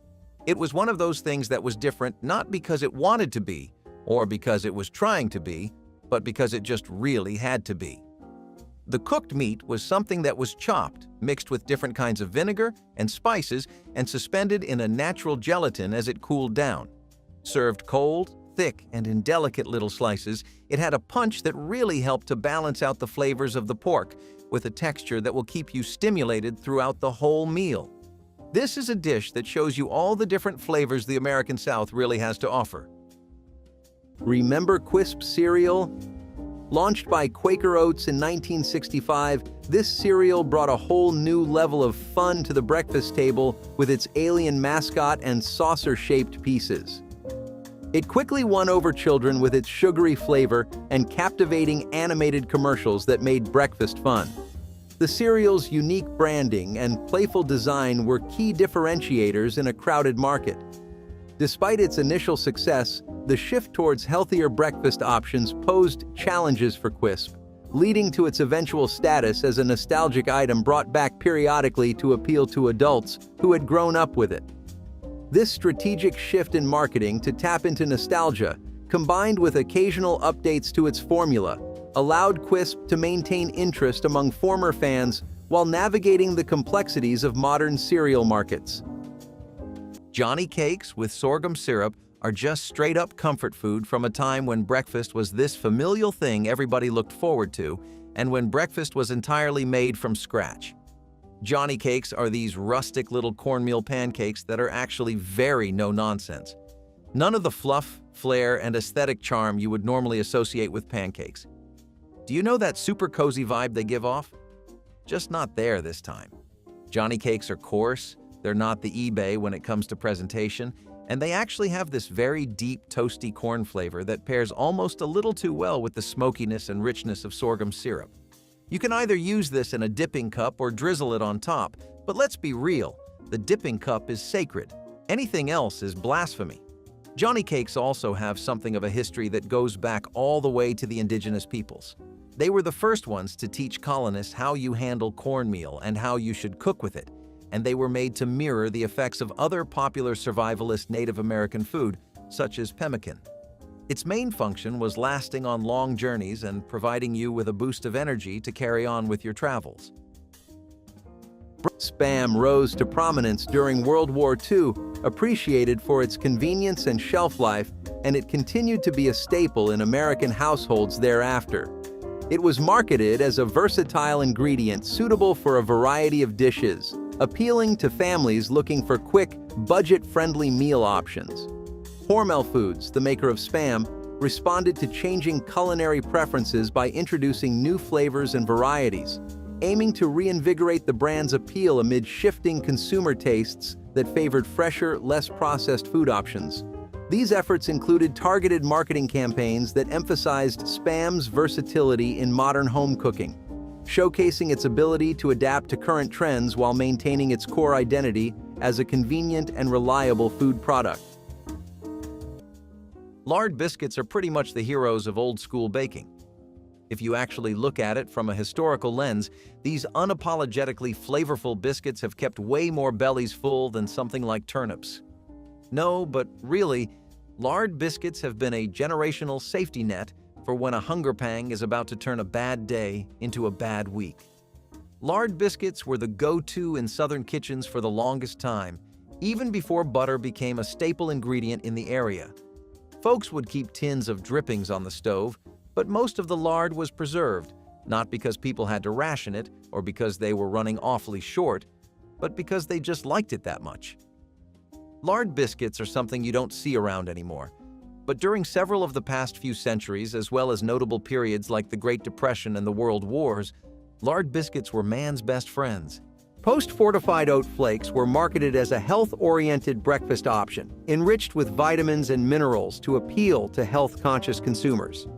It was one of those things that was different not because it wanted to be, or because it was trying to be, but because it just really had to be. The cooked meat was something that was chopped, mixed with different kinds of vinegar and spices, and suspended in a natural gelatin as it cooled down. Served cold, thick, and in delicate little slices, it had a punch that really helped to balance out the flavors of the pork, with a texture that will keep you stimulated throughout the whole meal. This is a dish that shows you all the different flavors the American South really has to offer. Remember Quisp cereal? Launched by Quaker Oats in 1965, this cereal brought a whole new level of fun to the breakfast table with its alien mascot and saucer-shaped pieces. It quickly won over children with its sugary flavor and captivating animated commercials that made breakfast fun. The cereal's unique branding and playful design were key differentiators in a crowded market. Despite its initial success, the shift towards healthier breakfast options posed challenges for Quisp, leading to its eventual status as a nostalgic item brought back periodically to appeal to adults who had grown up with it. This strategic shift in marketing to tap into nostalgia, combined with occasional updates to its formula, allowed Quisp to maintain interest among former fans while navigating the complexities of modern cereal markets. Johnny cakes with sorghum syrup are just straight-up comfort food from a time when breakfast was this familial thing everybody looked forward to, and when breakfast was entirely made from scratch. Johnny cakes are these rustic little cornmeal pancakes that are actually very no-nonsense. None of the fluff, flair, and aesthetic charm you would normally associate with pancakes. Do you know that super cozy vibe they give off? Just not there this time. Johnny cakes are coarse, they're not the eBay when it comes to presentation, and they actually have this very deep, toasty corn flavor that pairs almost a little too well with the smokiness and richness of sorghum syrup. You can either use this in a dipping cup or drizzle it on top, but let's be real, the dipping cup is sacred. Anything else is blasphemy. Johnny cakes also have something of a history that goes back all the way to the indigenous peoples. They were the first ones to teach colonists how you handle cornmeal and how you should cook with it, and they were made to mirror the effects of other popular survivalist Native American food, such as pemmican. Its main function was lasting on long journeys and providing you with a boost of energy to carry on with your travels. Spam rose to prominence during World War II, appreciated for its convenience and shelf life, and it continued to be a staple in American households thereafter. It was marketed as a versatile ingredient suitable for a variety of dishes, appealing to families looking for quick, budget-friendly meal options. Hormel Foods, the maker of Spam, responded to changing culinary preferences by introducing new flavors and varieties, aiming to reinvigorate the brand's appeal amid shifting consumer tastes that favored fresher, less processed food options. These efforts included targeted marketing campaigns that emphasized Spam's versatility in modern home cooking, showcasing its ability to adapt to current trends while maintaining its core identity as a convenient and reliable food product. Lard biscuits are pretty much the heroes of old-school baking. If you actually look at it from a historical lens, these unapologetically flavorful biscuits have kept way more bellies full than something like turnips. No, but really, lard biscuits have been a generational safety net for when a hunger pang is about to turn a bad day into a bad week. Lard biscuits were the go-to in Southern kitchens for the longest time, even before butter became a staple ingredient in the area. Folks would keep tins of drippings on the stove, but most of the lard was preserved, not because people had to ration it or because they were running awfully short, but because they just liked it that much. Lard biscuits are something you don't see around anymore, but during several of the past few centuries, as well as notable periods like the Great Depression and the World Wars, lard biscuits were man's best friends. Post-fortified oat flakes were marketed as a health-oriented breakfast option, enriched with vitamins and minerals to appeal to health-conscious consumers.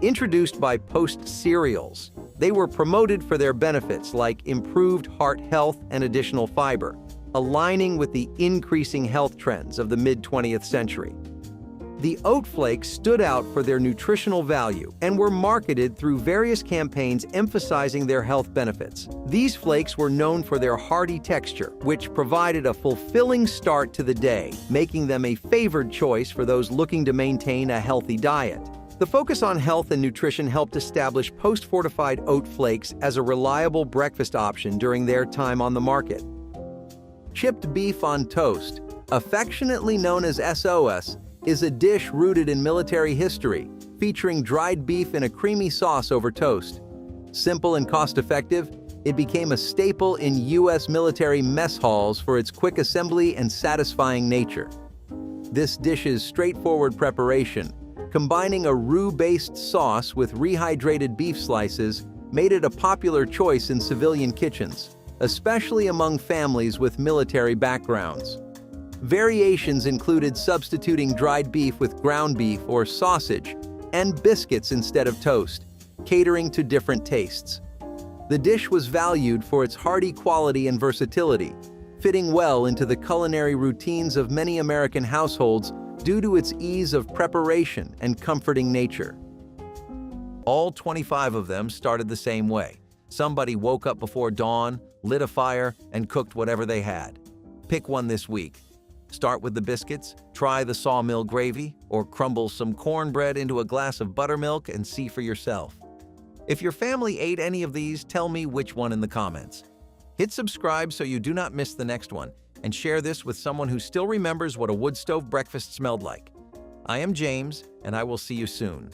Introduced by Post cereals, they were promoted for their benefits like improved heart health and additional fiber, aligning with the increasing health trends of the mid-20th century. The oat flakes stood out for their nutritional value and were marketed through various campaigns emphasizing their health benefits. These flakes were known for their hearty texture, which provided a fulfilling start to the day, making them a favored choice for those looking to maintain a healthy diet. The focus on health and nutrition helped establish post-fortified oat flakes as a reliable breakfast option during their time on the market. Chipped beef on toast, affectionately known as SOS, is a dish rooted in military history, featuring dried beef in a creamy sauce over toast. Simple and cost-effective, it became a staple in U.S. military mess halls for its quick assembly and satisfying nature. This dish's straightforward preparation, combining a roux-based sauce with rehydrated beef slices, made it a popular choice in civilian kitchens, especially among families with military backgrounds. Variations included substituting dried beef with ground beef or sausage, and biscuits instead of toast, catering to different tastes. The dish was valued for its hearty quality and versatility, fitting well into the culinary routines of many American households due to its ease of preparation and comforting nature. All 25 of them started the same way. Somebody woke up before dawn, lit a fire, and cooked whatever they had. Pick one this week. Start with the biscuits, try the sawmill gravy, or crumble some cornbread into a glass of buttermilk and see for yourself. If your family ate any of these, tell me which one in the comments. Hit subscribe so you do not miss the next one, and share this with someone who still remembers what a wood stove breakfast smelled like. I am James, and I will see you soon.